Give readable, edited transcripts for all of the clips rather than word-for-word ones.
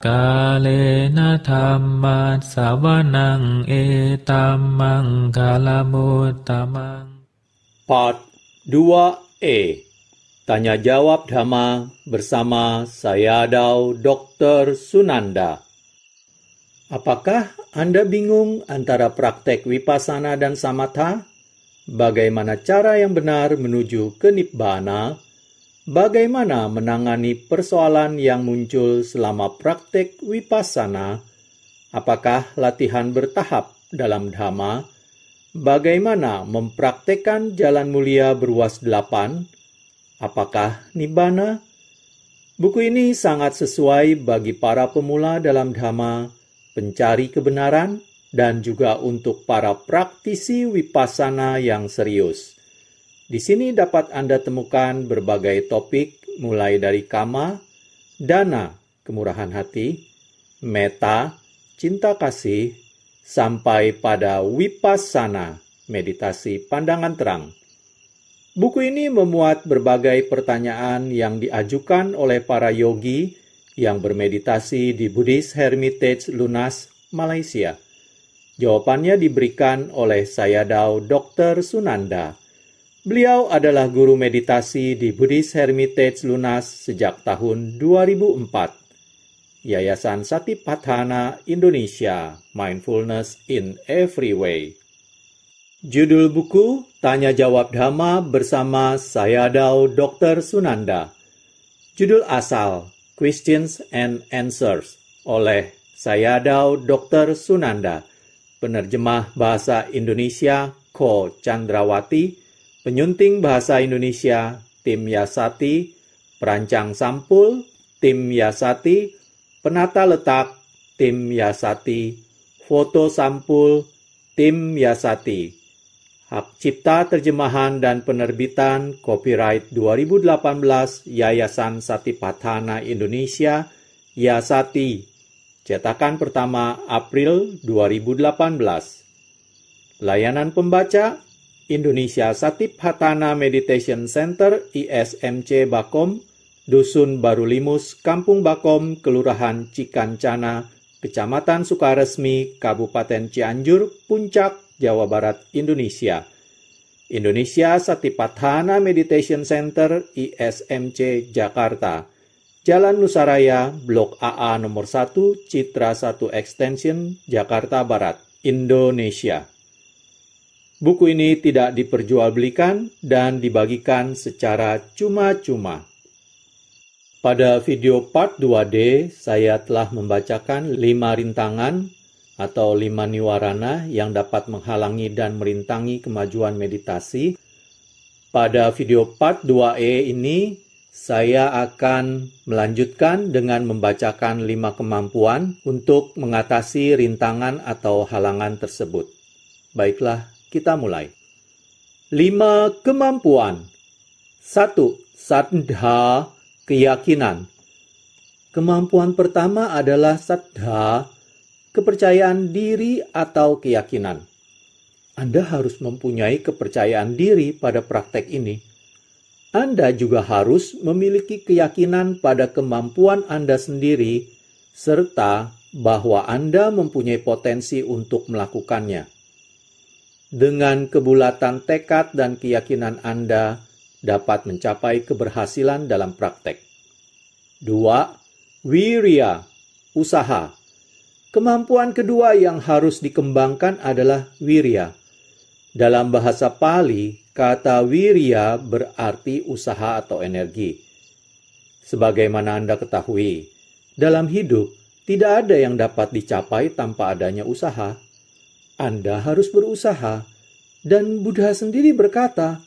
Kalena dhamma sawanang etamang kalamuttamang. Part 2E. Tanya jawab Dhamma bersama Sayadaw Dr. Sunanda. Apakah Anda bingung antara praktek Vipassana dan Samatha? Bagaimana cara yang benar menuju ke Nibbana? Bagaimana menangani persoalan yang muncul selama praktek Vipassana? Apakah latihan bertahap dalam Dhamma? Bagaimana mempraktekkan jalan mulia beruas 8? Apakah Nibbana? Buku ini sangat sesuai bagi para pemula dalam Dhamma, pencari kebenaran, dan juga untuk para praktisi Vipassana yang serius. Di sini dapat Anda temukan berbagai topik mulai dari kama, dana, kemurahan hati, metta, cinta kasih, sampai pada Vipassana, meditasi pandangan terang. Buku ini memuat berbagai pertanyaan yang diajukan oleh para yogi yang bermeditasi di Buddhist Hermitage Lunas, Malaysia. Jawabannya diberikan oleh Sayadaw Dr. Sunanda. Beliau adalah guru meditasi di Buddhist Hermitage Lunas sejak tahun 2004. Yayasan Satipatthana Indonesia, Mindfulness in Every Way. Judul buku, Tanya Jawab Dhamma bersama Sayadaw Dr. Sunanda. Judul asal, Questions and Answers, oleh Sayadaw Dr. Sunanda. Penerjemah Bahasa Indonesia, Ko Chandrawati. Penyunting Bahasa Indonesia, Tim Yasati. Perancang sampul, Tim Yasati. Penata letak, Tim Yasati. Foto sampul, Tim Yasati. Hak cipta terjemahan dan penerbitan copyright 2018 Yayasan Satipatthana Indonesia, Yasati. Cetakan pertama April 2018. Layanan pembaca Indonesia Satipatthana Meditation Center ISMC Bakom, Dusun Baru Limus, Kampung Bakom, Kelurahan Cikancana, Kecamatan Sukaresmi, Kabupaten Cianjur, Puncak, Jawa Barat, Indonesia. Indonesia Satipatthana Meditation Center ISMC Jakarta, Jalan Nusaraya, Blok AA nomor 1, Citra 1 Extension, Jakarta Barat, Indonesia. Buku ini tidak diperjualbelikan dan dibagikan secara cuma-cuma. Pada video part 2D, saya telah membacakan 5 rintangan atau 5 niwarana yang dapat menghalangi dan merintangi kemajuan meditasi. Pada video part 2E ini, saya akan melanjutkan dengan membacakan 5 kemampuan untuk mengatasi rintangan atau halangan tersebut. Baiklah, kita mulai. 5 kemampuan. 1. Saddha, keyakinan. Kemampuan pertama adalah saddha, kepercayaan diri atau keyakinan. Anda harus mempunyai kepercayaan diri pada praktek ini. Anda juga harus memiliki keyakinan pada kemampuan Anda sendiri, serta bahwa Anda mempunyai potensi untuk melakukannya. Dengan kebulatan tekad dan keyakinan Anda dapat mencapai keberhasilan dalam praktek. 2. Wirya, usaha. Kemampuan kedua yang harus dikembangkan adalah wirya. Dalam bahasa Pali, kata wirya berarti usaha atau energi. Sebagaimana Anda ketahui, dalam hidup tidak ada yang dapat dicapai tanpa adanya usaha. Anda harus berusaha. Dan Buddha sendiri berkata,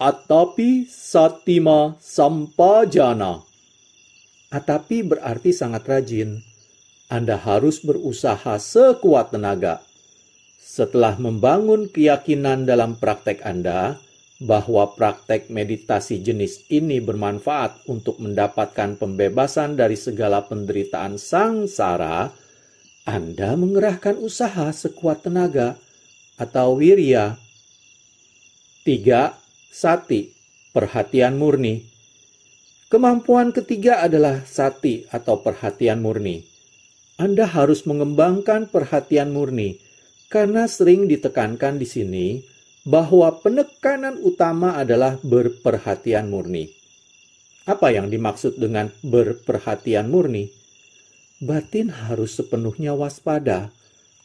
Atapi satima sampajana. Atapi berarti sangat rajin. Anda harus berusaha sekuat tenaga. Setelah membangun keyakinan dalam praktek Anda, bahwa praktek meditasi jenis ini bermanfaat untuk mendapatkan pembebasan dari segala penderitaan sangsara, Anda mengerahkan usaha sekuat tenaga atau wirya. 3. Sati, perhatian murni. Kemampuan ketiga adalah sati atau perhatian murni. Anda harus mengembangkan perhatian murni, karena sering ditekankan di sini bahwa penekanan utama adalah berperhatian murni. Apa yang dimaksud dengan berperhatian murni? Batin harus sepenuhnya waspada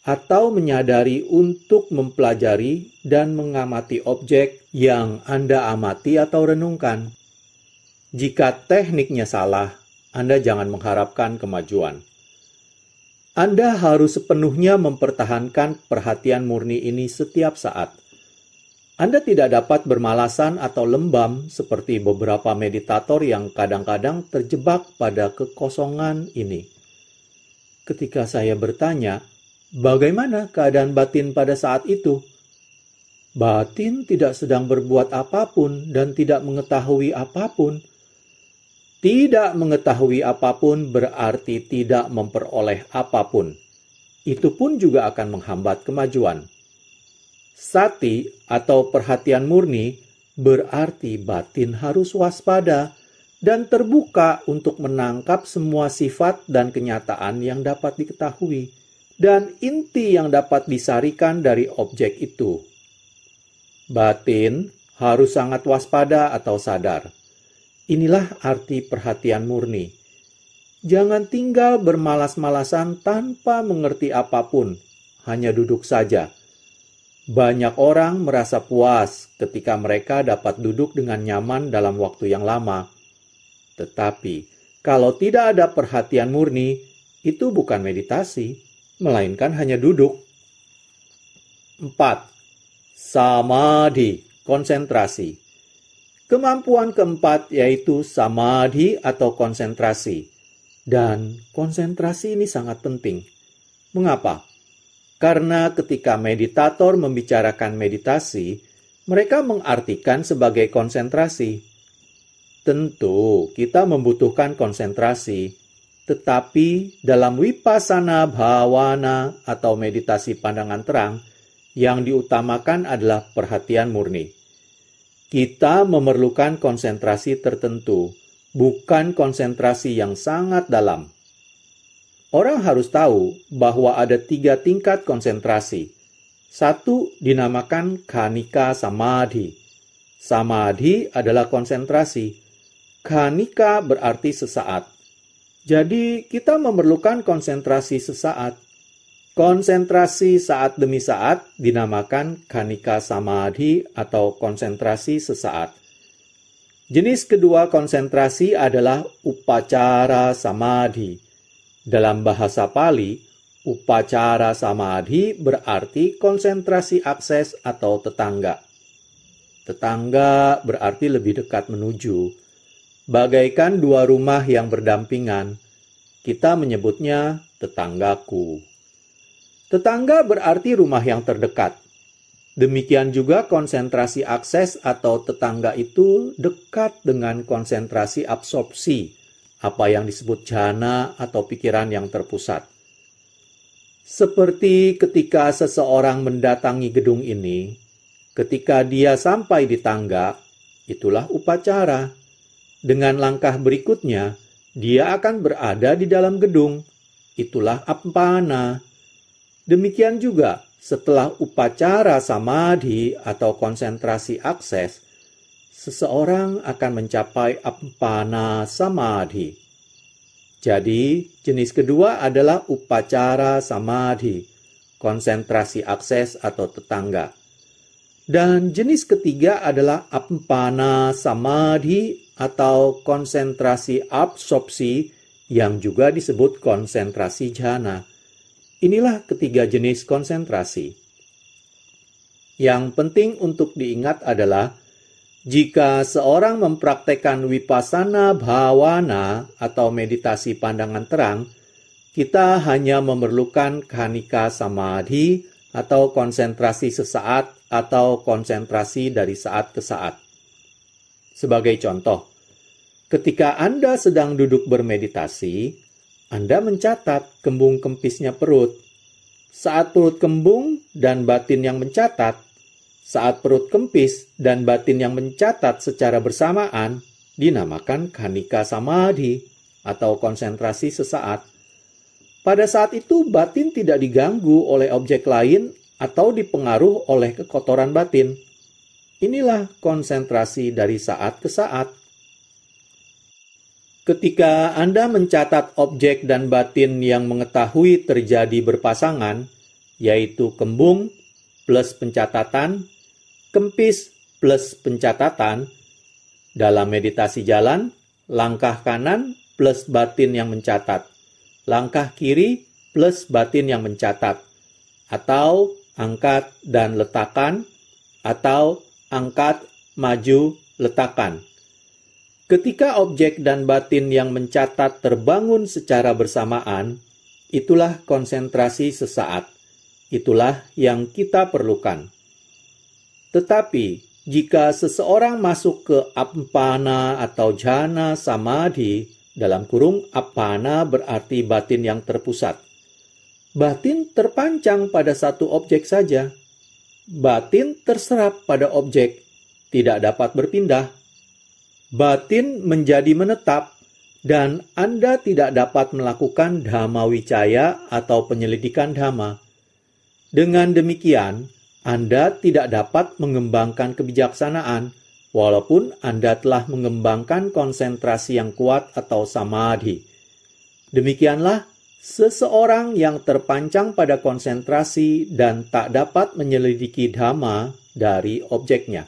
atau menyadari untuk mempelajari dan mengamati objek yang Anda amati atau renungkan. Jika tekniknya salah, Anda jangan mengharapkan kemajuan. Anda harus sepenuhnya mempertahankan perhatian murni ini setiap saat. Anda tidak dapat bermalasan atau lembam seperti beberapa meditator yang kadang-kadang terjebak pada kekosongan ini. Ketika saya bertanya, bagaimana keadaan batin pada saat itu? Batin tidak sedang berbuat apapun dan tidak mengetahui apapun. Tidak mengetahui apapun berarti tidak memperoleh apapun. Itu pun juga akan menghambat kemajuan. Sati atau perhatian murni berarti batin harus waspada dan terbuka untuk menangkap semua sifat dan kenyataan yang dapat diketahui dan inti yang dapat disarikan dari objek itu. Batin harus sangat waspada atau sadar. Inilah arti perhatian murni. Jangan tinggal bermalas-malasan tanpa mengerti apapun, hanya duduk saja. Banyak orang merasa puas ketika mereka dapat duduk dengan nyaman dalam waktu yang lama. Tetapi, kalau tidak ada perhatian murni, itu bukan meditasi, melainkan hanya duduk. 4. Samadhi, konsentrasi. Kemampuan keempat yaitu samadhi atau konsentrasi. Dan konsentrasi ini sangat penting. Mengapa? Karena ketika meditator membicarakan meditasi, mereka mengartikan sebagai konsentrasi. Tentu, kita membutuhkan konsentrasi, tetapi dalam vipassana bhavana atau meditasi pandangan terang, yang diutamakan adalah perhatian murni. Kita memerlukan konsentrasi tertentu, bukan konsentrasi yang sangat dalam. Orang harus tahu bahwa ada 3 tingkat konsentrasi. 1 dinamakan khanika samadhi. Samadhi adalah konsentrasi. Khanika berarti sesaat. Jadi kita memerlukan konsentrasi sesaat. Konsentrasi saat demi saat dinamakan khanika samadhi atau konsentrasi sesaat. Jenis kedua konsentrasi adalah upacara samadhi. Dalam bahasa Pali, upacara samadhi berarti konsentrasi akses atau tetangga. Tetangga berarti lebih dekat menuju. Bagaikan 2 rumah yang berdampingan, kita menyebutnya tetanggaku. Tetangga berarti rumah yang terdekat. Demikian juga konsentrasi akses atau tetangga itu dekat dengan konsentrasi absorpsi, apa yang disebut jhana atau pikiran yang terpusat. Seperti ketika seseorang mendatangi gedung ini, ketika dia sampai di tangga, itulah upacara. Dengan langkah berikutnya, dia akan berada di dalam gedung, itulah appana. Demikian juga setelah upacara samadhi atau konsentrasi akses, seseorang akan mencapai appana samadhi. Jadi, jenis kedua adalah upacara samadhi, konsentrasi akses atau tetangga. Dan jenis ketiga adalah appana samadhi atau konsentrasi absorpsi yang juga disebut konsentrasi jhana. Inilah ketiga jenis konsentrasi. Yang penting untuk diingat adalah jika seorang mempraktekkan vipassana bhavana atau meditasi pandangan terang, kita hanya memerlukan khanika samadhi atau konsentrasi sesaat atau konsentrasi dari saat ke saat. Sebagai contoh, ketika Anda sedang duduk bermeditasi, Anda mencatat kembung kempisnya perut. Saat perut kembung dan batin yang mencatat, saat perut kempis dan batin yang mencatat secara bersamaan, dinamakan khanika samadhi atau konsentrasi sesaat. Pada saat itu batin tidak diganggu oleh objek lain atau dipengaruhi oleh kekotoran batin. Inilah konsentrasi dari saat ke saat. Ketika Anda mencatat objek dan batin yang mengetahui terjadi berpasangan, yaitu kembung plus pencatatan, kempis plus pencatatan, dalam meditasi jalan, langkah kanan plus batin yang mencatat, langkah kiri plus batin yang mencatat, atau angkat dan letakkan, atau angkat, maju, letakkan. Ketika objek dan batin yang mencatat terbangun secara bersamaan, itulah konsentrasi sesaat. Itulah yang kita perlukan. Tetapi, jika seseorang masuk ke appana atau jhana samadhi, dalam kurung appana berarti batin yang terpusat. Batin terpancang pada satu objek saja. Batin terserap pada objek, tidak dapat berpindah. Batin menjadi menetap, dan Anda tidak dapat melakukan dhamma wicaya atau penyelidikan dhamma. Dengan demikian, Anda tidak dapat mengembangkan kebijaksanaan, walaupun Anda telah mengembangkan konsentrasi yang kuat atau samadhi. Demikianlah, seseorang yang terpancang pada konsentrasi dan tak dapat menyelidiki dhamma dari objeknya.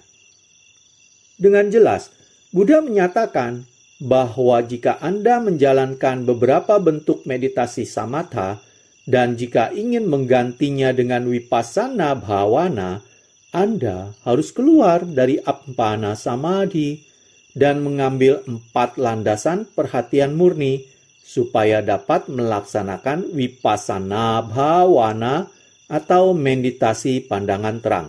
Dengan jelas, Buddha menyatakan bahwa jika Anda menjalankan beberapa bentuk meditasi samatha dan jika ingin menggantinya dengan vipassana bhavana, Anda harus keluar dari appana samadhi dan mengambil 4 landasan perhatian murni supaya dapat melaksanakan vipassana bhavana atau meditasi pandangan terang.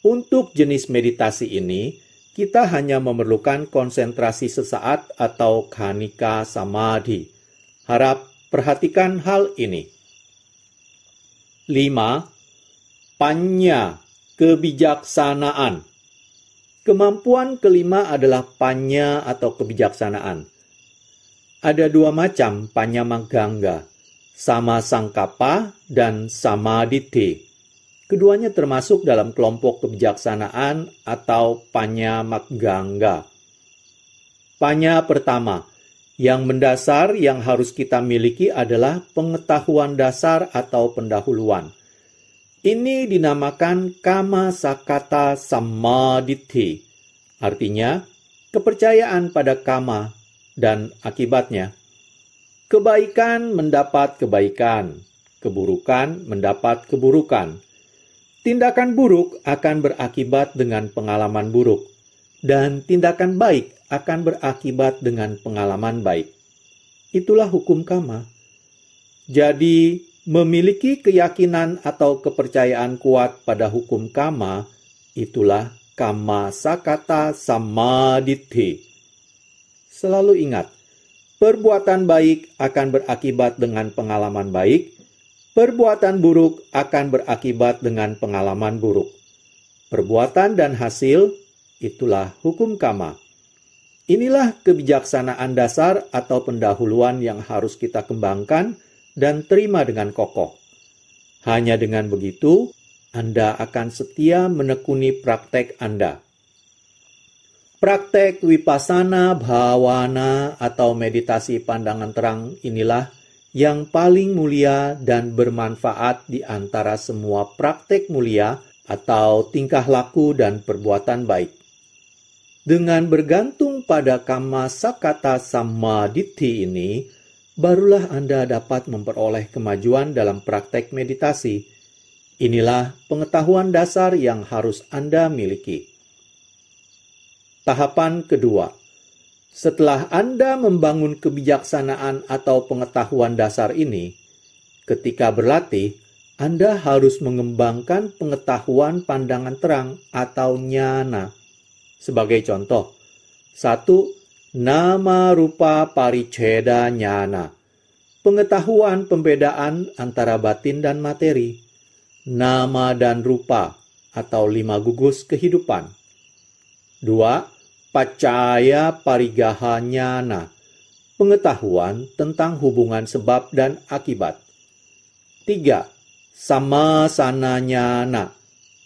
Untuk jenis meditasi ini, kita hanya memerlukan konsentrasi sesaat atau khanika samadhi. Harap perhatikan hal ini. 5. Panya, kebijaksanaan. Kemampuan kelima adalah panya atau kebijaksanaan. Ada 2 macam panya maggangga, sama sangkapa dan samaditi. Keduanya termasuk dalam kelompok kebijaksanaan atau panya maggangga. Panya pertama, yang mendasar yang harus kita miliki adalah pengetahuan dasar atau pendahuluan. Ini dinamakan kama sakata samaditi, artinya kepercayaan pada kama dan akibatnya. Kebaikan mendapat kebaikan, keburukan mendapat keburukan. Tindakan buruk akan berakibat dengan pengalaman buruk, dan tindakan baik akan berakibat dengan pengalaman baik. Itulah hukum kama. Jadi, memiliki keyakinan atau kepercayaan kuat pada hukum kama, itulah kama sakata samaditi. Selalu ingat, perbuatan baik akan berakibat dengan pengalaman baik, perbuatan buruk akan berakibat dengan pengalaman buruk. Perbuatan dan hasil, itulah hukum kama. Inilah kebijaksanaan dasar atau pendahuluan yang harus kita kembangkan dan terima dengan kokoh. Hanya dengan begitu, Anda akan setia menekuni praktek Anda. Praktek vipassana bhavana atau meditasi pandangan terang inilah yang paling mulia dan bermanfaat di antara semua praktek mulia atau tingkah laku dan perbuatan baik. Dengan bergantung pada kama sakata samaditi ini, barulah Anda dapat memperoleh kemajuan dalam praktek meditasi. Inilah pengetahuan dasar yang harus Anda miliki. Tahapan kedua. Setelah Anda membangun kebijaksanaan atau pengetahuan dasar ini, ketika berlatih, Anda harus mengembangkan pengetahuan pandangan terang atau jnana. Sebagai contoh, 1. Nama rupa pariccheda jnana. Pengetahuan pembedaan antara batin dan materi. Nama dan rupa atau 5 gugus kehidupan. 2. Paccaya parigaha jnana. pengetahuan tentang hubungan sebab dan akibat. 3. Samasananyana,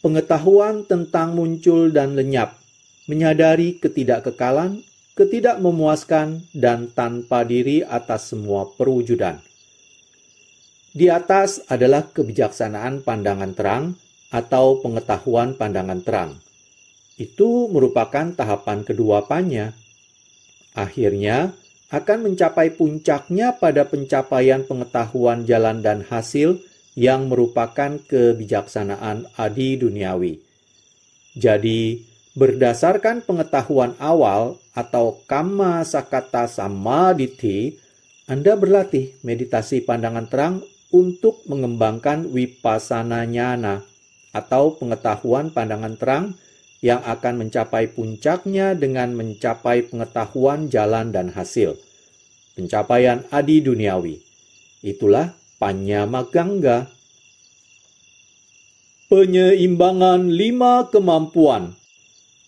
pengetahuan tentang muncul dan lenyap, menyadari ketidakkekalan, ketidakmemuaskan, dan tanpa diri atas semua perwujudan. Di atas adalah kebijaksanaan pandangan terang atau pengetahuan pandangan terang. Itu merupakan tahapan kedua panya. Akhirnya akan mencapai puncaknya pada pencapaian pengetahuan jalan dan hasil yang merupakan kebijaksanaan adi duniawi. Jadi, berdasarkan pengetahuan awal atau kamma sakata samadhi, Anda berlatih meditasi pandangan terang untuk mengembangkan vipassana nyana atau pengetahuan pandangan terang yang akan mencapai puncaknya dengan mencapai pengetahuan jalan dan hasil. Pencapaian adi duniawi. Itulah Panyamagangga. Penyeimbangan 5 kemampuan.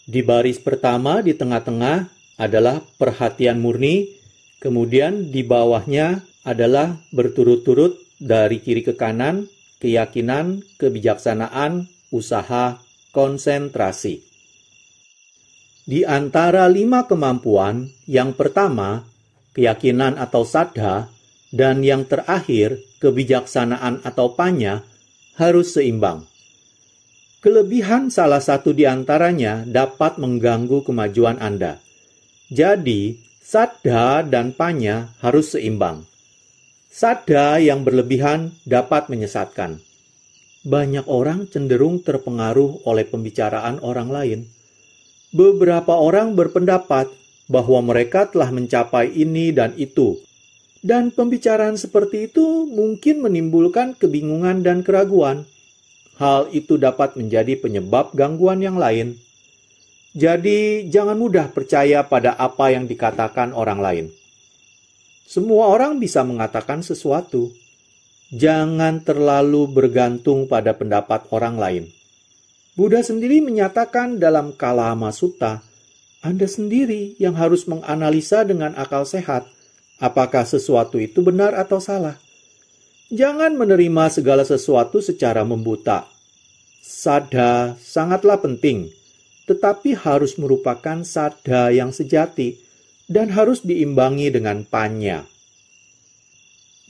Di baris pertama di tengah-tengah adalah perhatian murni, kemudian di bawahnya adalah berturut-turut dari kiri ke kanan, keyakinan, kebijaksanaan, usaha, konsentrasi. Di antara 5 kemampuan, yang pertama, keyakinan atau saddha, dan yang terakhir, kebijaksanaan atau panya, harus seimbang. Kelebihan salah satu di antaranya dapat mengganggu kemajuan Anda. Jadi, saddha dan panya harus seimbang. Saddha yang berlebihan dapat menyesatkan. Banyak orang cenderung terpengaruh oleh pembicaraan orang lain. Beberapa orang berpendapat bahwa mereka telah mencapai ini dan itu, dan pembicaraan seperti itu mungkin menimbulkan kebingungan dan keraguan. Hal itu dapat menjadi penyebab gangguan yang lain. Jadi, jangan mudah percaya pada apa yang dikatakan orang lain. Semua orang bisa mengatakan sesuatu. Jangan terlalu bergantung pada pendapat orang lain. Buddha sendiri menyatakan dalam Kalama Sutta, Anda sendiri yang harus menganalisa dengan akal sehat apakah sesuatu itu benar atau salah. Jangan menerima segala sesuatu secara membuta. Saddha sangatlah penting, tetapi harus merupakan saddha yang sejati dan harus diimbangi dengan panya.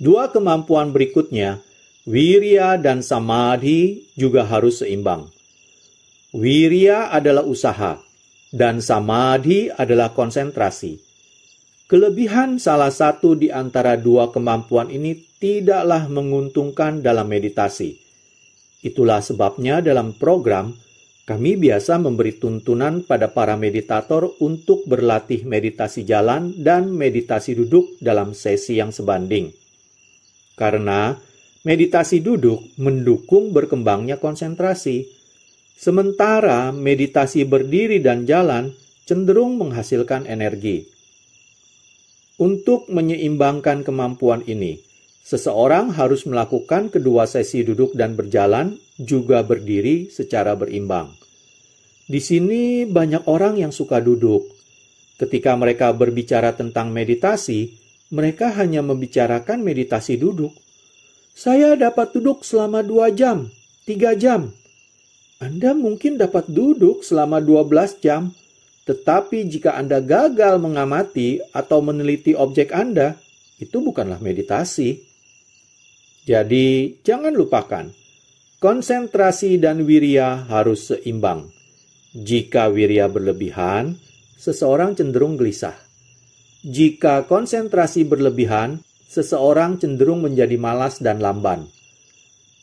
2 kemampuan berikutnya, wirya dan samadhi, juga harus seimbang. Wirya adalah usaha, dan samadhi adalah konsentrasi. Kelebihan salah satu di antara 2 kemampuan ini tidaklah menguntungkan dalam meditasi. Itulah sebabnya dalam program, kami biasa memberi tuntunan pada para meditator untuk berlatih meditasi jalan dan meditasi duduk dalam sesi yang sebanding. Karena meditasi duduk mendukung berkembangnya konsentrasi, sementara meditasi berdiri dan jalan cenderung menghasilkan energi. Untuk menyeimbangkan kemampuan ini, seseorang harus melakukan kedua sesi duduk dan berjalan, juga berdiri secara berimbang. Di sini banyak orang yang suka duduk. Ketika mereka berbicara tentang meditasi, mereka hanya membicarakan meditasi duduk. Saya dapat duduk selama 2 jam, 3 jam. Anda mungkin dapat duduk selama 12 jam, tetapi jika Anda gagal mengamati atau meneliti objek Anda, itu bukanlah meditasi. Jadi, jangan lupakan, konsentrasi dan wirya harus seimbang. Jika wirya berlebihan, seseorang cenderung gelisah. Jika konsentrasi berlebihan, seseorang cenderung menjadi malas dan lamban.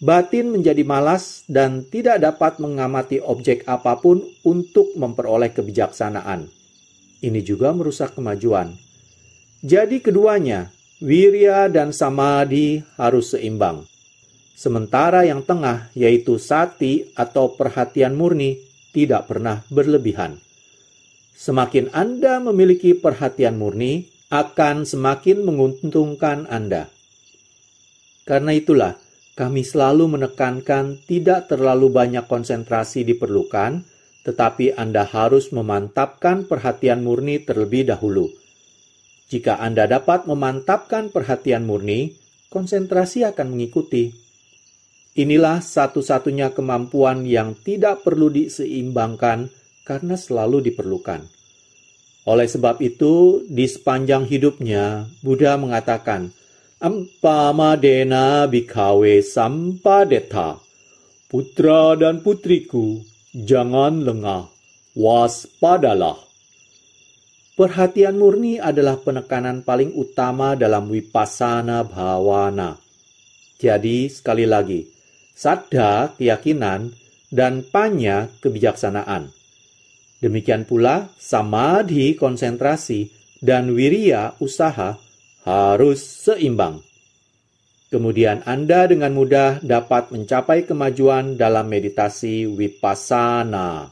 Batin menjadi malas dan tidak dapat mengamati objek apapun untuk memperoleh kebijaksanaan. Ini juga merusak kemajuan. Jadi keduanya, wirya dan samadhi harus seimbang. Sementara yang tengah, yaitu sati atau perhatian murni, tidak pernah berlebihan. Semakin Anda memiliki perhatian murni, akan semakin menguntungkan Anda. Karena itulah, kami selalu menekankan tidak terlalu banyak konsentrasi diperlukan, tetapi Anda harus memantapkan perhatian murni terlebih dahulu. Jika Anda dapat memantapkan perhatian murni, konsentrasi akan mengikuti. Inilah satu-satunya kemampuan yang tidak perlu diseimbangkan karena selalu diperlukan. Oleh sebab itu, di sepanjang hidupnya, Buddha mengatakan, Ampamadena bhikkhave sampadetta. Putra dan putriku, jangan lengah, waspadalah. Perhatian murni adalah penekanan paling utama dalam vipassana bhavana. Jadi, sekali lagi, saddha, keyakinan, dan panya, kebijaksanaan. Demikian pula, samadhi, konsentrasi, dan wiriya, usaha, harus seimbang. Kemudian Anda dengan mudah dapat mencapai kemajuan dalam meditasi vipassana.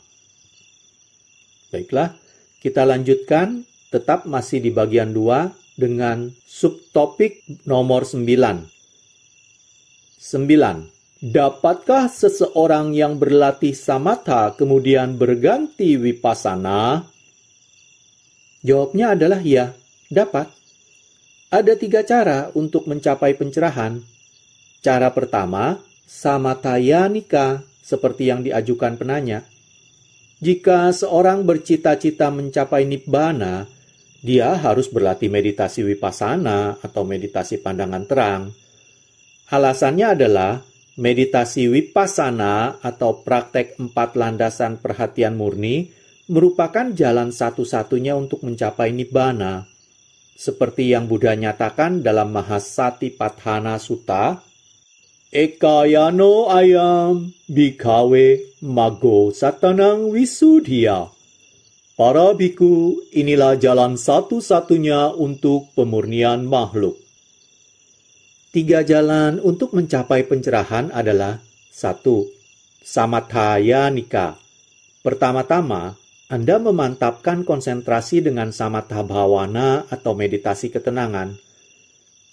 Baiklah, kita lanjutkan, tetap masih di bagian 2 dengan subtopik nomor 9. 9. Dapatkah seseorang yang berlatih samatha kemudian berganti vipassana? Jawabnya adalah ya, dapat. Ada 3 cara untuk mencapai pencerahan. Cara pertama, samathayanika, seperti yang diajukan penanya. Jika seorang bercita-cita mencapai nibbana, dia harus berlatih meditasi vipassana atau meditasi pandangan terang. Alasannya adalah, meditasi vipassana atau praktek 4 landasan perhatian murni merupakan jalan satu-satunya untuk mencapai nibbana. Seperti yang Buddha nyatakan dalam Mahasatipatthana Sutta, Ekayano ayam bhikkhave maggo satanang visuddhya. Para biku, inilah jalan satu-satunya untuk pemurnian makhluk. 3 jalan untuk mencapai pencerahan adalah 1. Samathayanika. Pertama-tama, Anda memantapkan konsentrasi dengan samatha bhavana atau meditasi ketenangan.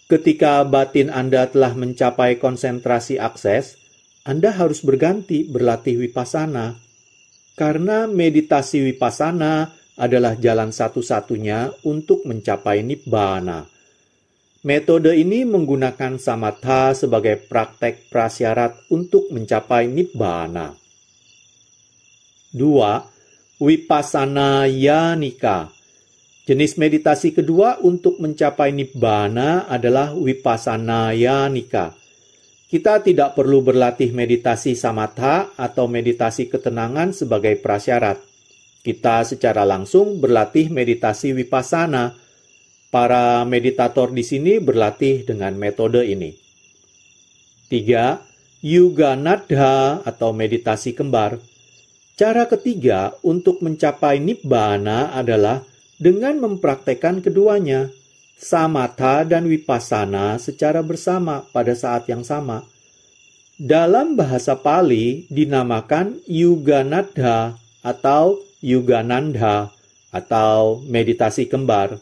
Ketika batin Anda telah mencapai konsentrasi akses, Anda harus berganti berlatih vipassana. Karena meditasi vipassana adalah jalan satu-satunya untuk mencapai nibbana. Metode ini menggunakan samatha sebagai praktek prasyarat untuk mencapai nibbana. 2. Vipassanayanika. Jenis meditasi kedua untuk mencapai nibbana adalah vipassanayanika. Kita tidak perlu berlatih meditasi samatha atau meditasi ketenangan sebagai prasyarat. Kita secara langsung berlatih meditasi vipassana. Para meditator di sini berlatih dengan metode ini. 3. Yuganadha atau meditasi kembar. Cara ketiga untuk mencapai nibbana adalah dengan mempraktekkan keduanya, samatha dan vipassana secara bersama pada saat yang sama. Dalam bahasa Pali dinamakan Yuganadha atau Yuganandha atau meditasi kembar.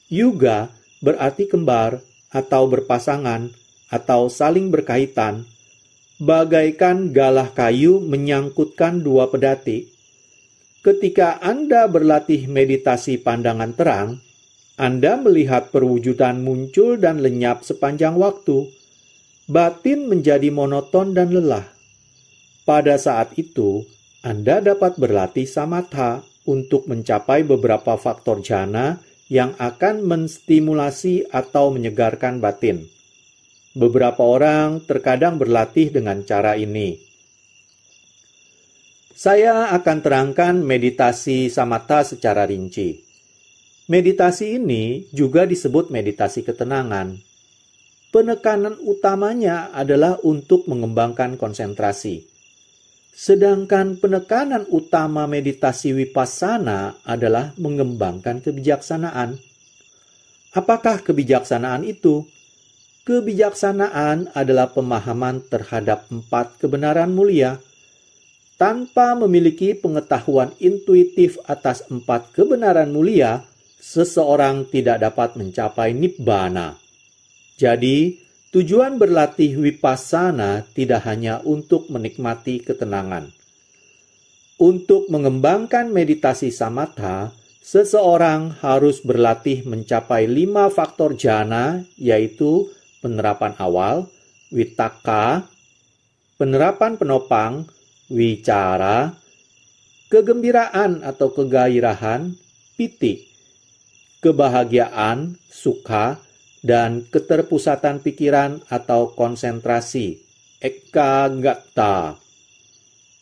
Yuga berarti kembar atau berpasangan atau saling berkaitan, bagaikan galah kayu menyangkutkan 2 pedati. Ketika Anda berlatih meditasi pandangan terang, Anda melihat perwujudan muncul dan lenyap sepanjang waktu. Batin menjadi monoton dan lelah. Pada saat itu, Anda dapat berlatih samatha untuk mencapai beberapa faktor jhana yang akan menstimulasi atau menyegarkan batin. Beberapa orang terkadang berlatih dengan cara ini. Saya akan terangkan meditasi samatha secara rinci. Meditasi ini juga disebut meditasi ketenangan. Penekanan utamanya adalah untuk mengembangkan konsentrasi. Sedangkan penekanan utama meditasi vipassana adalah mengembangkan kebijaksanaan. Apakah kebijaksanaan itu? Kebijaksanaan adalah pemahaman terhadap 4 kebenaran mulia. Tanpa memiliki pengetahuan intuitif atas 4 kebenaran mulia, seseorang tidak dapat mencapai nibbana. Jadi, tujuan berlatih vipassana tidak hanya untuk menikmati ketenangan. Untuk mengembangkan meditasi samatha, seseorang harus berlatih mencapai 5 faktor jhana, yaitu penerapan awal, vitaka, penerapan penopang, wicara, kegembiraan atau kegairahan, piti, kebahagiaan, sukha, dan keterpusatan pikiran atau konsentrasi, ekagata.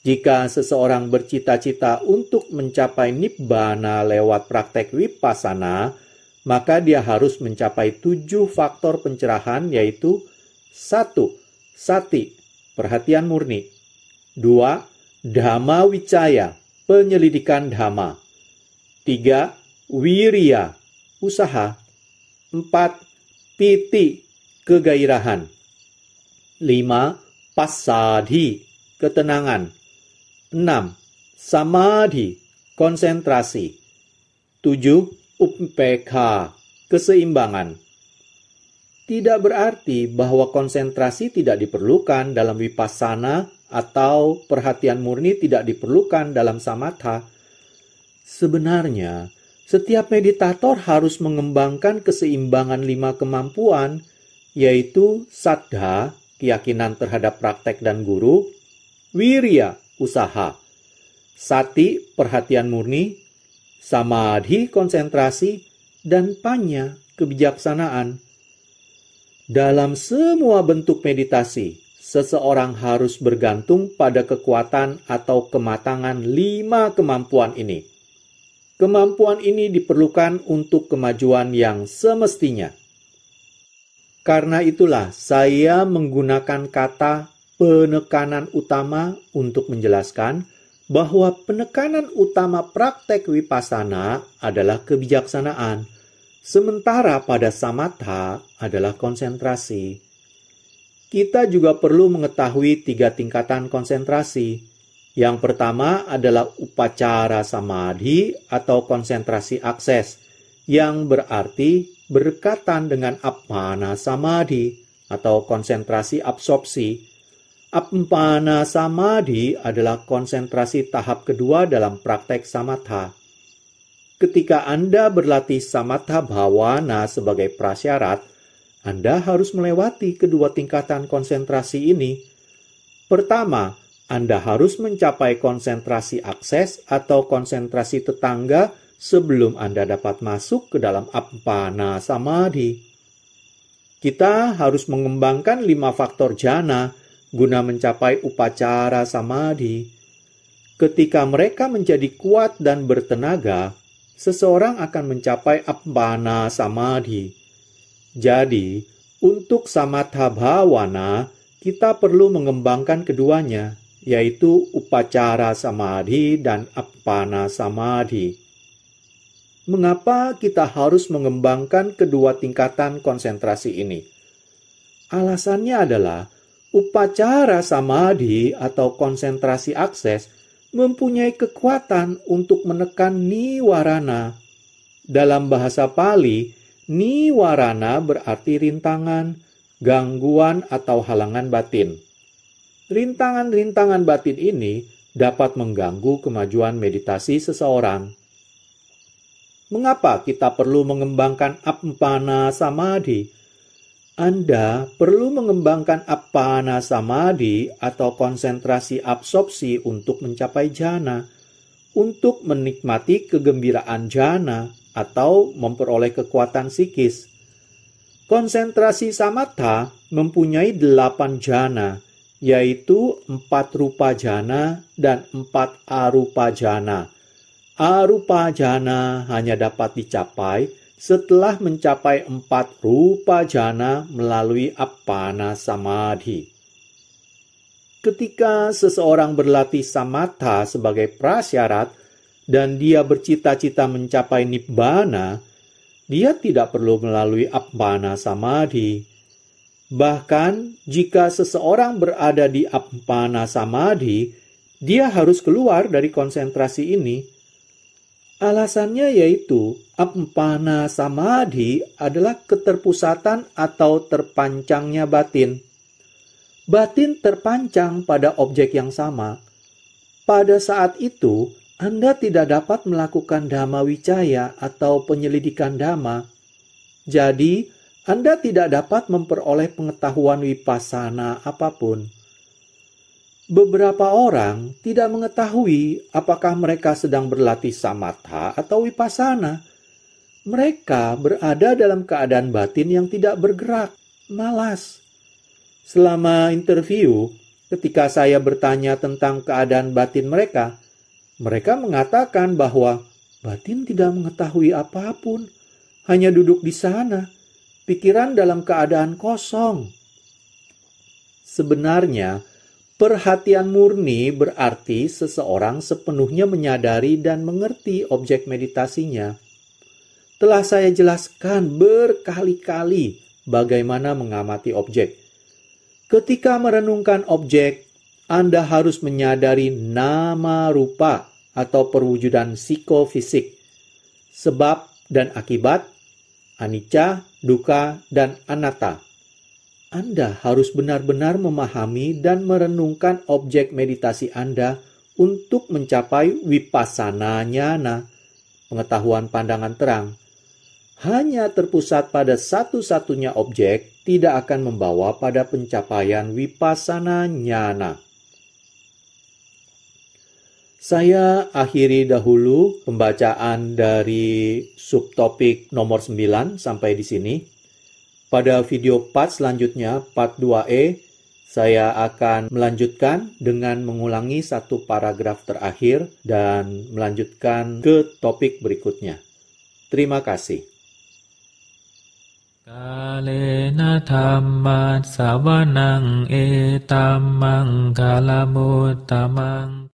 Jika seseorang bercita-cita untuk mencapai nibbana lewat praktek vipassana, maka dia harus mencapai 7 faktor pencerahan, yaitu 1. Sati, perhatian murni. 2. Dhamma wicaya, penyelidikan dhamma. 3. Wirya, usaha. 4. Piti, kegairahan. 5. Passadhi, ketenangan. 6. Samadhi, konsentrasi. 7. Upekkha, keseimbangan. Tidak berarti bahwa konsentrasi tidak diperlukan dalam vipassana atau perhatian murni tidak diperlukan dalam samatha. Sebenarnya, setiap meditator harus mengembangkan keseimbangan 5 kemampuan, yaitu saddha, keyakinan terhadap praktek dan guru, wirya, usaha, sati, perhatian murni, samadhi, konsentrasi, dan panya, kebijaksanaan. Dalam semua bentuk meditasi, seseorang harus bergantung pada kekuatan atau kematangan 5 kemampuan ini. Kemampuan ini diperlukan untuk kemajuan yang semestinya. Karena itulah saya menggunakan kata penekanan utama untuk menjelaskan bahwa penekanan utama praktek vipassana adalah kebijaksanaan, sementara pada samatha adalah konsentrasi. Kita juga perlu mengetahui 3 tingkatan konsentrasi. Yang pertama adalah upacara samadhi atau konsentrasi akses, yang berarti berdekatan dengan appana samadhi atau konsentrasi absorpsi. Appana samadhi adalah konsentrasi tahap kedua dalam praktek samatha. Ketika Anda berlatih samatha bhavana sebagai prasyarat, Anda harus melewati kedua tingkatan konsentrasi ini. Pertama, Anda harus mencapai konsentrasi akses atau konsentrasi tetangga sebelum Anda dapat masuk ke dalam appana samadhi. Kita harus mengembangkan 5 faktor jhana guna mencapai upacara samadhi. Ketika mereka menjadi kuat dan bertenaga, seseorang akan mencapai appana samadhi. Jadi, untuk samatha bhavana, kita perlu mengembangkan keduanya, yaitu upacara samadhi dan appana samadhi. Mengapa kita harus mengembangkan kedua tingkatan konsentrasi ini? Alasannya adalah upacara samadhi atau konsentrasi akses mempunyai kekuatan untuk menekan niwarana. Dalam bahasa Pali, niwarana berarti rintangan, gangguan atau halangan batin. Rintangan-rintangan batin ini dapat mengganggu kemajuan meditasi seseorang. Mengapa kita perlu mengembangkan appana samadhi? Anda perlu mengembangkan appana samadhi atau konsentrasi absorpsi untuk mencapai jhana, untuk menikmati kegembiraan jhana atau memperoleh kekuatan psikis. Konsentrasi samatha mempunyai 8 jhana, yaitu 4 rupa jhana dan 4 arupa jhana. Arupa jhana hanya dapat dicapai setelah mencapai 4 rupa jhana melalui appana samadhi. Ketika seseorang berlatih samatha sebagai prasyarat dan dia bercita-cita mencapai nibbana, dia tidak perlu melalui appana samadhi. Bahkan jika seseorang berada di appana samadhi, dia harus keluar dari konsentrasi ini. Alasannya yaitu appana samadhi adalah keterpusatan atau terpancangnya batin. Batin terpancang pada objek yang sama. Pada saat itu, Anda tidak dapat melakukan dhamma wicaya atau penyelidikan dhamma. Jadi, Anda tidak dapat memperoleh pengetahuan vipassana apapun. Beberapa orang tidak mengetahui apakah mereka sedang berlatih samatha atau vipassana. Mereka berada dalam keadaan batin yang tidak bergerak, malas. Selama interview, ketika saya bertanya tentang keadaan batin mereka mengatakan bahwa batin tidak mengetahui apapun, hanya duduk di sana, pikiran dalam keadaan kosong. Sebenarnya, perhatian murni berarti seseorang sepenuhnya menyadari dan mengerti objek meditasinya. Telah saya jelaskan berkali-kali bagaimana mengamati objek. Ketika merenungkan objek, Anda harus menyadari nama rupa atau perwujudan psikofisik, sebab dan akibat, anicca, dukkha, dan anatta. Anda harus benar-benar memahami dan merenungkan objek meditasi Anda untuk mencapai vipassana jnana, pengetahuan pandangan terang. Hanya terpusat pada satu-satunya objek tidak akan membawa pada pencapaian vipassana jnana. Saya akhiri dahulu pembacaan dari subtopik nomor 9 sampai di sini. Pada video part selanjutnya, part 2E, saya akan melanjutkan dengan mengulangi satu paragraf terakhir dan melanjutkan ke topik berikutnya. Terima kasih. Kalena dhamma savanang etammang kalamuttamang